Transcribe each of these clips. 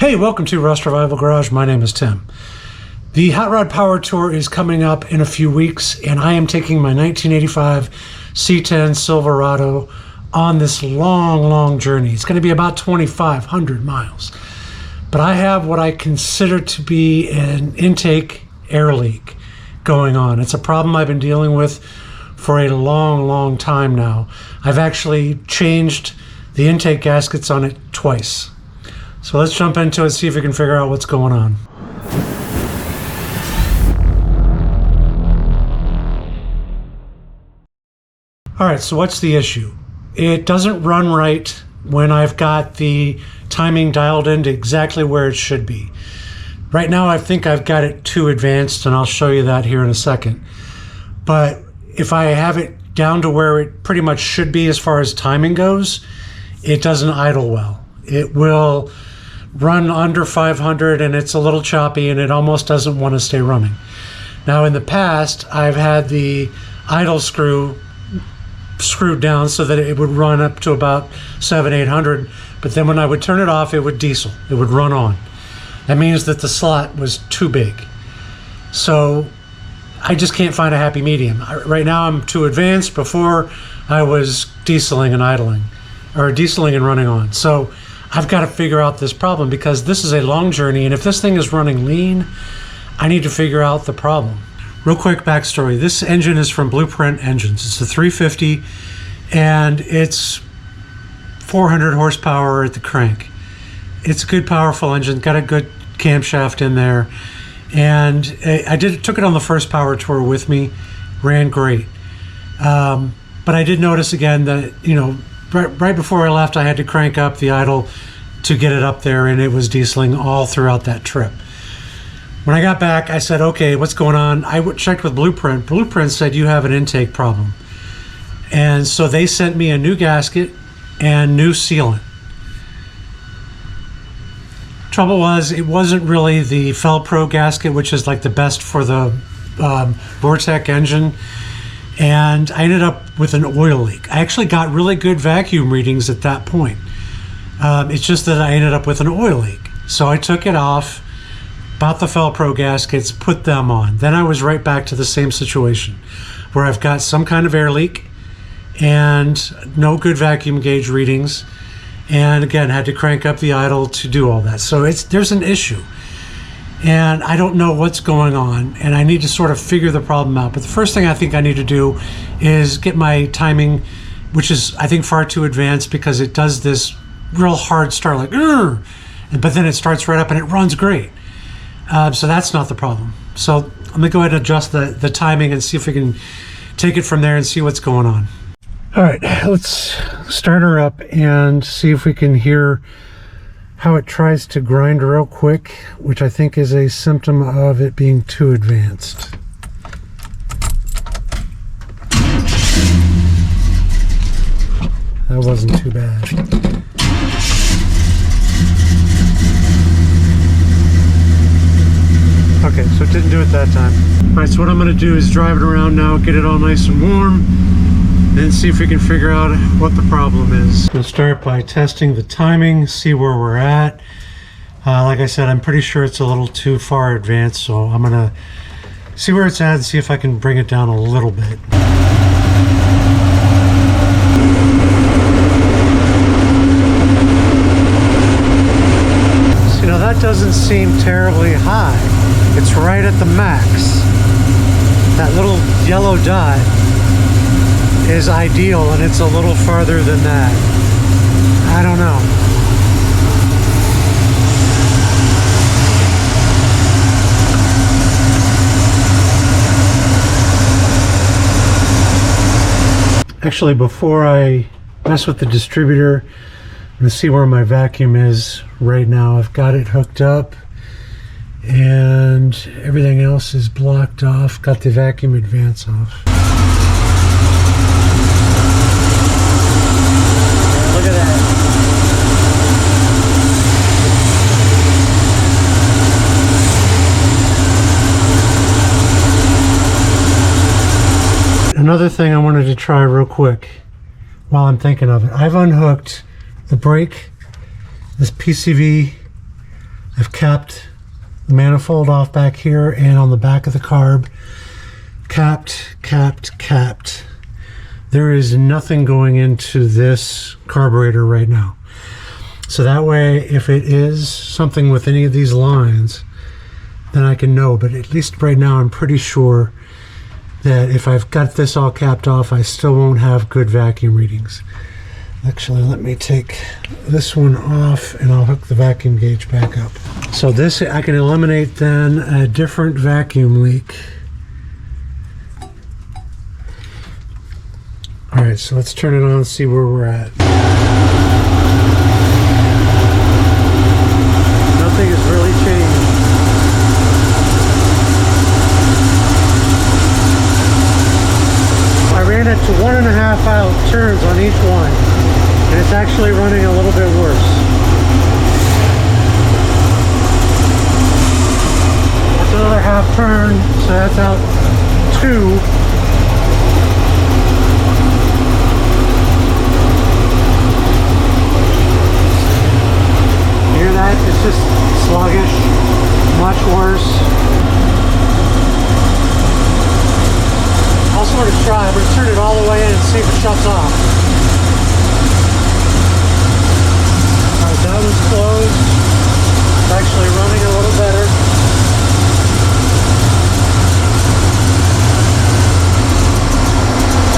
Hey, welcome to Rust Revival Garage. My name is Tim. The Hot Rod Power Tour is coming up in a few weeks, and I am taking my 1985 C10 Silverado on this long journey. It's going to be about 2,500 miles. But I have what I consider to be an intake air leak going on. It's a problem I've been dealing with for a long time now. I've actually changed the intake gaskets on it twice. So let's jump into it, see if we can figure out what's going on. All right, so what's the issue? It doesn't run right when I've got the timing dialed into exactly where it should be. Right now, I think I've got it too advanced, and I'll show you that here in a second. But if I have it down to where it pretty much should be as far as timing goes, it doesn't idle well. It will run under 500 and it's a little choppy and it almost doesn't want to stay running. Now in the past, I've had the idle screw screwed down so that it would run up to about 700-800, but then when I would turn it off, it would diesel, it would run on. That means that the slot was too big. So I just can't find a happy medium. Right now I'm too advanced. Before I was dieseling and idling, or dieseling and running on. So I've got to figure out this problem because this is a long journey, and if this thing is running lean, I need to figure out the problem. Real quick backstory. This engine is from Blueprint Engines. It's a 350 and it's 400 horsepower at the crank. It's a good, powerful engine, got a good camshaft in there. And took it on the first power tour with me, ran great. But I did notice again that, right before I left, I had to crank up the idle to get it up there, and it was dieseling all throughout that trip. When I got back, I said, okay, what's going on? I checked with Blueprint. Blueprint said you have an intake problem. And so they sent me a new gasket and new sealant. Trouble was, it wasn't really the Fel-Pro gasket, which is like the best for the Vortec engine. And I ended up with an oil leak. I actually got really good vacuum readings at that point. It's just that I ended up with an oil leak. So I took it off, bought the Fel-Pro gaskets, put them on. Then I was right back to the same situation where I've got some kind of air leak and no good vacuum gauge readings. And again, had to crank up the idle to do all that. So there's an issue. And I don't know what's going on, and I need to sort of figure the problem out. But the first thing I think I need to do is get my timing, which is, I think, far too advanced because it does this real hard start, like, but then it starts right up and it runs great. So that's not the problem. So I'm gonna go ahead and adjust the timing and see if we can take it from there and see what's going on. All right, let's start her up and see if we can hear how it tries to grind real quick, which I think is a symptom of it being too advanced. That wasn't too bad. Okay, so it didn't do it that time. All right, so what I'm gonna do is drive it around now, get it all nice and warm, then see if we can figure out what the problem is. We'll start by testing the timing, see where we're at. Like I said, I'm pretty sure it's a little too far advanced, so I'm gonna see where it's at and see if I can bring it down a little bit. So, that doesn't seem terribly high. It's right at the max. That little yellow dot is ideal, and it's a little farther than that. I don't know. Actually, before I mess with the distributor, I'm gonna see where my vacuum is right now. I've got it hooked up and everything else is blocked off. Got the vacuum advance off. Look at that. Another thing I wanted to try real quick while I'm thinking of it. I've unhooked the brake, this PCV I've capped the manifold off back here and on the back of the carb. Capped, capped, capped. There is nothing going into this carburetor right now. So that way, if it is something with any of these lines, then I can know. But at least right now, I'm pretty sure that if I've got this all capped off, I still won't have good vacuum readings. Actually, let me take this one off and I'll hook the vacuum gauge back up. So this, I can eliminate then a different vacuum leak. All right, so let's turn it on and see where we're at. Nothing has really changed. I ran it to 1.5 out turns on each one, and it's actually running a little bit worse. That's another half turn, so that's out 2. Hear that? It's just sluggish, much worse. I'll sort of try. I'm going to turn it all the way in and see if it shuts off. Alright, that one's closed. It's actually running a little better.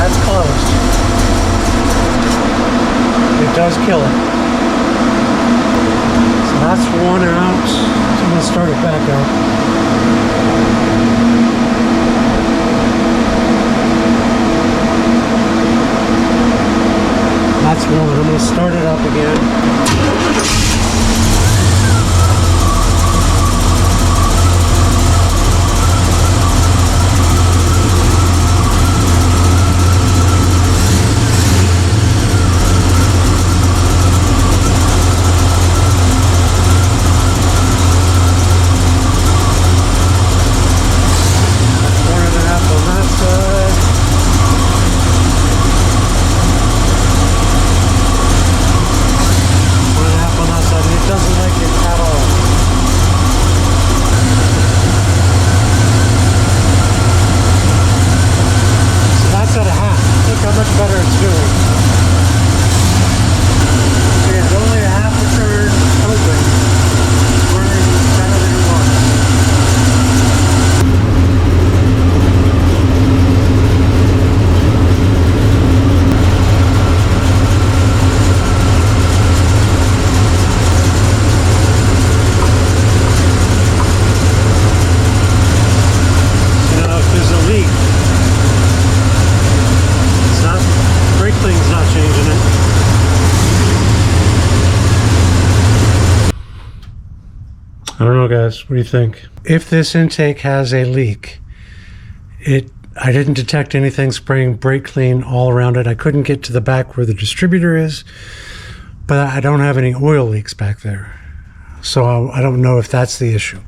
That's closed. It does kill it. That's one out. So I'm going to start it back up. That's one. I'm going to start it up again. I don't know, guys. What do you think? If this intake has a leak, I didn't detect anything spraying brake clean all around it. I couldn't get to the back where the distributor is, but I don't have any oil leaks back there. So I don't know if that's the issue.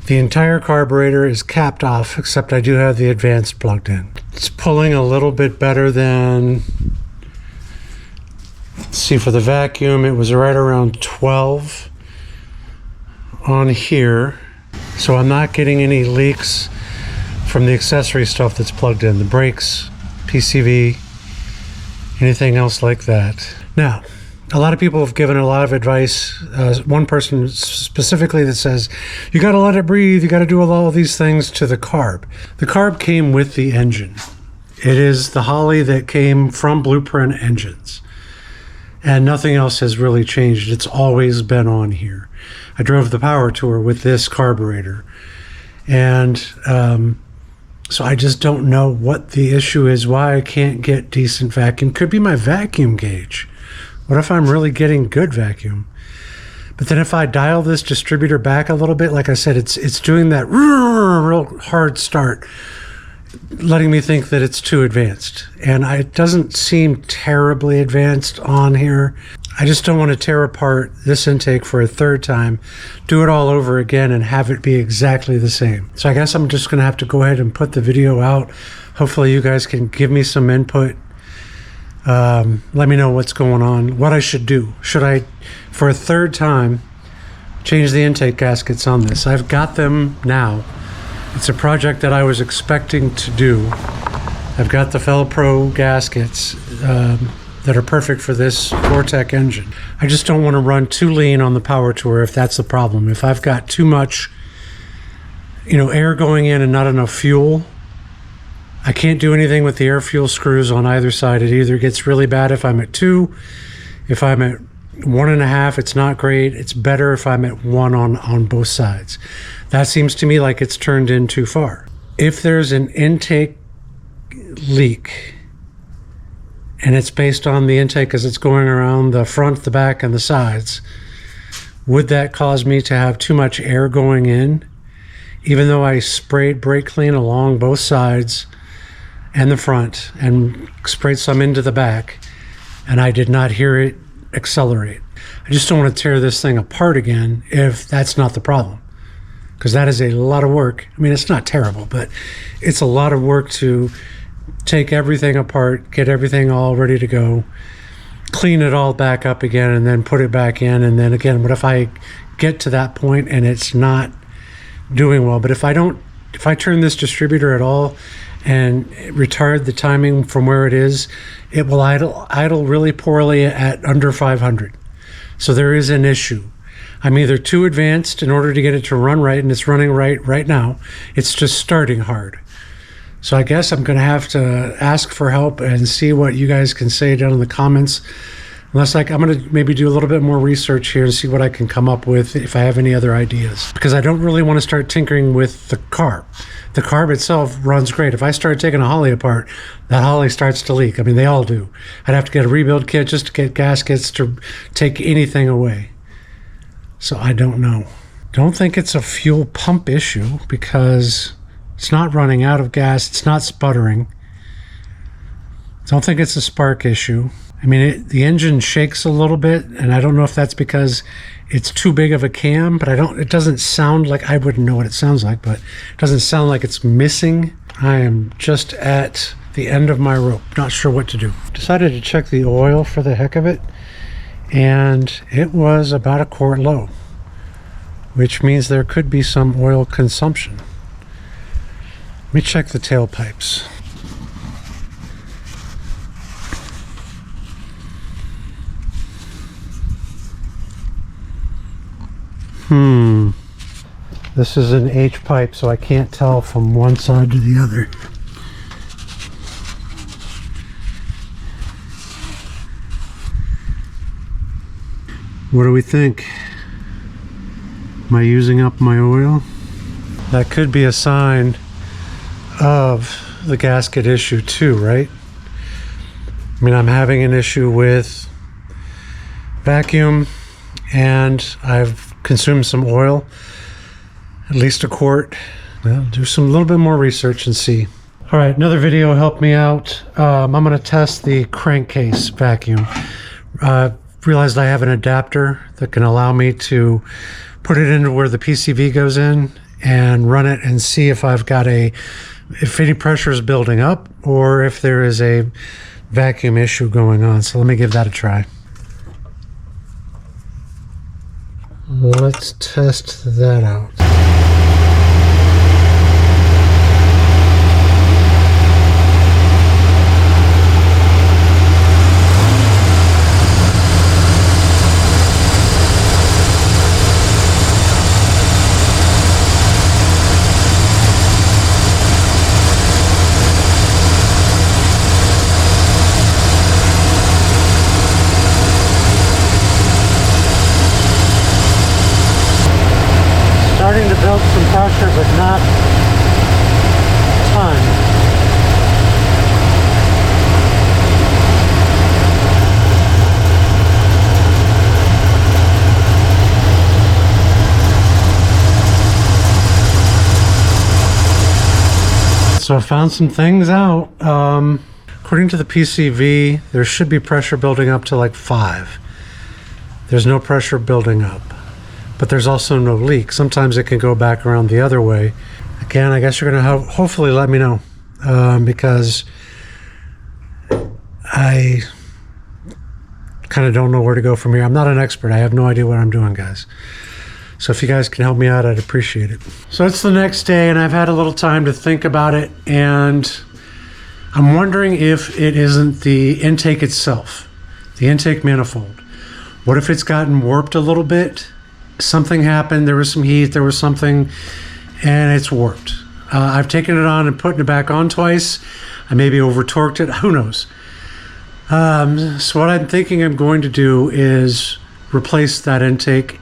The entire carburetor is capped off, except I do have the advanced plugged in. It's pulling a little bit better than, let's see, for the vacuum, it was right around 12 on here. So I'm not getting any leaks from the accessory stuff that's plugged in, the brakes, PCV, anything else like that. Now, a lot of people have given a lot of advice. One person specifically that says, you got to let it breathe, you got to do all of these things to the carb. The carb came with the engine. It is the Holley that came from Blueprint Engines. And nothing else has really changed. It's always been on here. I drove the Power Tour with this carburetor. And so I just don't know what the issue is, why I can't get decent vacuum. Could be my vacuum gauge. What if I'm really getting good vacuum? But then if I dial this distributor back a little bit, like I said, it's doing that real hard start, letting me think that it's too advanced. And it doesn't seem terribly advanced on here. I just don't want to tear apart this intake for a third time, do it all over again, and have it be exactly the same. So I guess I'm just going to have to go ahead and put the video out. Hopefully you guys can give me some input. Let me know what's going on, what I should do. Should I, for a third time, change the intake gaskets on this. I've got them now. It's a project that I was expecting to do. I've got the Fel-Pro gaskets that are perfect for this Vortec engine. I just don't want to run too lean on the power tour if that's the problem. If I've got too much, air going in and not enough fuel, I can't do anything with the air fuel screws on either side. It either gets really bad if I'm at 2, if I'm at 1.5, it's not great. It's better if I'm at 1 on both sides. That seems to me like it's turned in too far. If there's an intake leak, and it's based on the intake as it's going around the front, the back, and the sides, would that cause me to have too much air going in? Even though I sprayed brake clean along both sides and the front and sprayed some into the back, and I did not hear it accelerate. I just don't want to tear this thing apart again if that's not the problem, because that is a lot of work. I mean, it's not terrible, but it's a lot of work to take everything apart, get everything all ready to go, clean it all back up again, and then put it back in. And then again, what if I get to that point and it's not doing well? But if I turn this distributor at all and retard the timing from where it is, it will idle really poorly at under 500. So there is an issue. I'm either too advanced in order to get it to run right, and it's running right now. It's just starting hard. So I guess I'm going to have to ask for help and see what you guys can say down in the comments. I'm going to maybe do a little bit more research here and see what I can come up with if I have any other ideas. Because I don't really want to start tinkering with the carb. The carb itself runs great. If I start taking a Holley apart, that Holley starts to leak. I mean, they all do. I'd have to get a rebuild kit just to get gaskets to take anything away. So I don't know. Don't think it's a fuel pump issue because it's not running out of gas. It's not sputtering. Don't think it's a spark issue. I mean, the engine shakes a little bit, and I don't know if that's because it's too big of a cam, but it doesn't sound like, I wouldn't know what it sounds like, but it doesn't sound like it's missing. I am just at the end of my rope, not sure what to do. Decided to check the oil for the heck of it, and it was about a quart low, which means there could be some oil consumption. Let me check the tailpipes. This is an H pipe, so I can't tell from one side to the other. What do we think? Am I using up my oil? That could be a sign of the gasket issue too, right? I mean, I'm having an issue with vacuum, and I've consumed some oil, at least a quart. Well, do some little bit more research and see. All right, another video helped me out. I'm going to test the crankcase vacuum. Realized I have an adapter that can allow me to put it into where the PCV goes in and run it and see if if any pressure is building up or if there is a vacuum issue going on. So let me give that a try. Let's test that out. Starting to build some pressure, but not a ton. So I found some things out. According to the PCV, there should be pressure building up to like 5. There's no pressure building up. But there's also no leak. Sometimes it can go back around the other way. Again, I guess you're going to hopefully let me know, because I kind of don't know where to go from here. I'm not an expert. I have no idea what I'm doing, guys. So if you guys can help me out, I'd appreciate it. So it's the next day and I've had a little time to think about it, and I'm wondering if it isn't the intake itself, the intake manifold. What if it's gotten warped a little bit? Something happened, there was some heat, there was something, and it's warped. I've taken it on and putting it back on twice. I maybe over torqued it, who knows? So what I'm thinking I'm going to do is replace that intake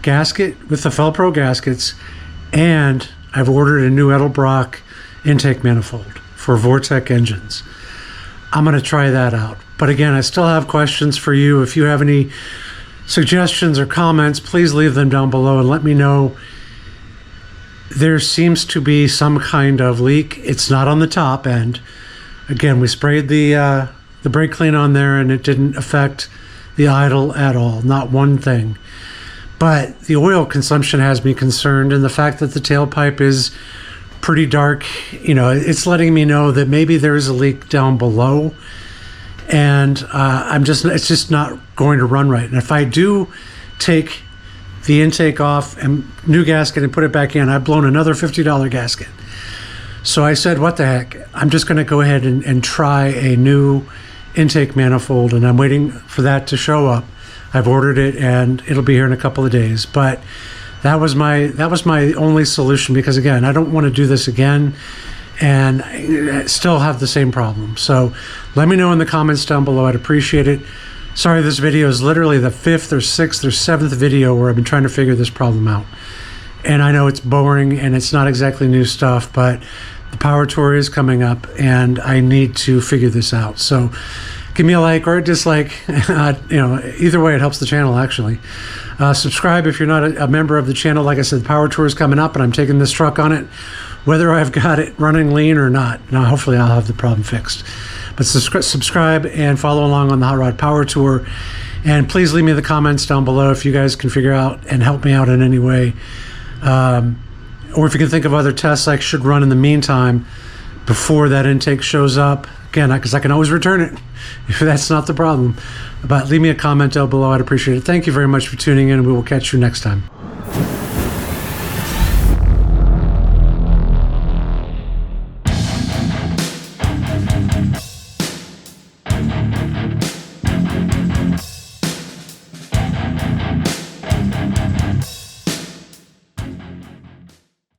gasket with the Fel-Pro gaskets, and I've ordered a new Edelbrock intake manifold for Vortec engines. I'm going to try that out. But again, I still have questions for you. If you have any suggestions or comments, please leave them down below and let me know. There seems to be some kind of leak. It's not on the top end. Again, we sprayed the brake clean on there and it didn't affect the idle at all, not one thing. But the oil consumption has me concerned, and the fact that the tailpipe is pretty dark, you know, it's letting me know that maybe there is a leak down below, and it's just not going to run right. And if I do take the intake off and new gasket and put it back in, I've blown another $50 gasket. So I said, what the heck, I'm just going to go ahead and try a new intake manifold, and I'm waiting for that to show up. I've ordered it and it'll be here in a couple of days. But that was my only solution, because again, I don't want to do this again and I still have the same problem. So let me know in the comments down below. I'd appreciate it. Sorry, this video is literally the 5th or 6th or 7th video where I've been trying to figure this problem out. And I know it's boring and it's not exactly new stuff, but the Power Tour is coming up and I need to figure this out. So give me a like or a dislike. Either way, it helps the channel, actually. Subscribe if you're not a member of the channel. Like I said, the Power Tour is coming up and I'm taking this truck on it, whether I've got it running lean or not. Now, hopefully I'll have the problem fixed. But subscribe and follow along on the Hot Rod Power Tour. And please leave me the comments down below if you guys can figure out and help me out in any way. Or if you can think of other tests I should run in the meantime before that intake shows up. Again, because I can always return it if that's not the problem. But leave me a comment down below. I'd appreciate it. Thank you very much for tuning in, and we will catch you next time.